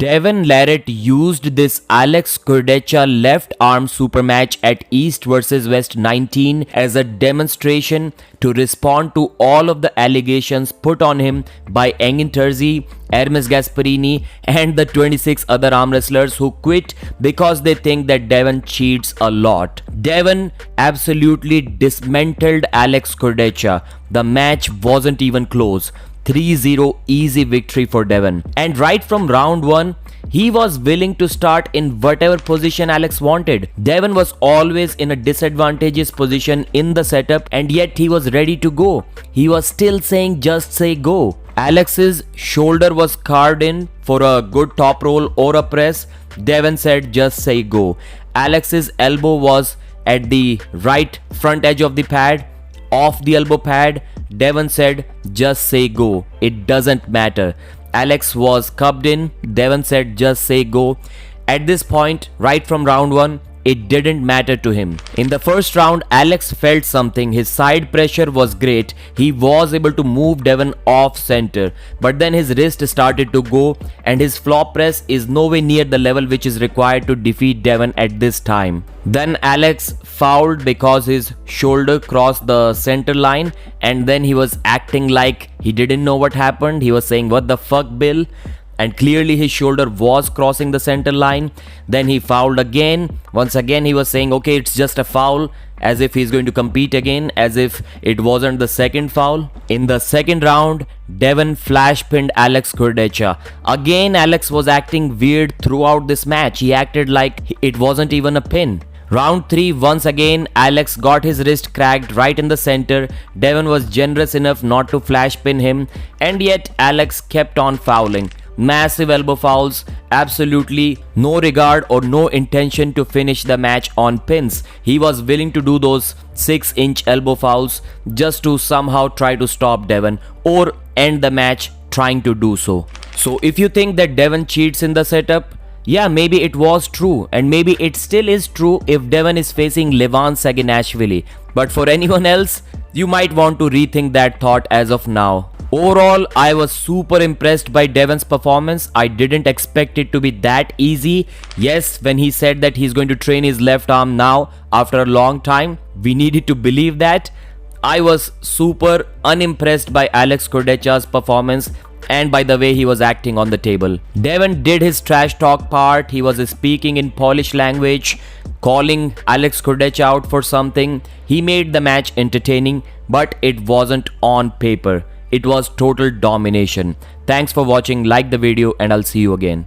Devon Larratt used this Alex Kurdecha left arm super match at East vs West 19 as a demonstration to respond to all of the allegations put on him by Engin Terzi, Hermes Gasparini and the 26 other arm wrestlers who quit because they think that Devon cheats a lot. Devon absolutely dismantled Alex Kurdecha. The match wasn't even close. 3-0 easy victory for Devon. And right from round 1, he was willing to start in whatever position Alex wanted. Devon was always in a disadvantageous position in the setup and yet he was ready to go. He was still saying just say go. Alex's shoulder was carved in for a good top roll or a press. Devon said just say go. Alex's elbow was at the right front edge of the pad, off the elbow pad. Devon said just say go, it doesn't matter. Alex was cupped in. Devon said just say go. At this point, right from round 1, it didn't matter to him. In the first round, Alex felt something. His side pressure was great. He was able to move Devon off center. But then his wrist started to go and his flop press is nowhere near the level which is required to defeat Devon at this time. Then Alex fouled because his shoulder crossed the center line and then he was acting like he didn't know what happened. He was saying, "What the fuck, Bill?" And clearly his shoulder was crossing the center line. Then he fouled again. Once again he was saying, okay, it's just a foul, as if he's going to compete again, as if it wasn't the second foul. In the second round, Devon flash pinned Alex Kurdecha. Again, Alex was acting weird throughout this match. He acted like it wasn't even a pin. Round 3, once again, Alex got his wrist cracked right in the center. Devon was generous enough not to flash pin him, and yet Alex kept on fouling. Massive elbow fouls, absolutely no regard or no intention to finish the match on pins. He was willing to do those 6-inch elbow fouls just to somehow try to stop Devon or end the match trying to do so. So if you think that Devon cheats in the setup, yeah, maybe it was true and maybe it still is true if Devon is facing Levan Saginashvili. But for anyone else, you might want to rethink that thought as of now. Overall, I was super impressed by Devon's performance. I didn't expect it to be that easy. Yes, when he said that he's going to train his left arm now after a long time, we needed to believe that. I was super unimpressed by Alex Kurdecha's performance and by the way he was acting on the table. Devon did his trash talk part. He was speaking in Polish language, calling Alex Kurdecha out for something. He made the match entertaining, but it wasn't on paper. It was total domination. Thanks for watching. Like the video and I'll see you again.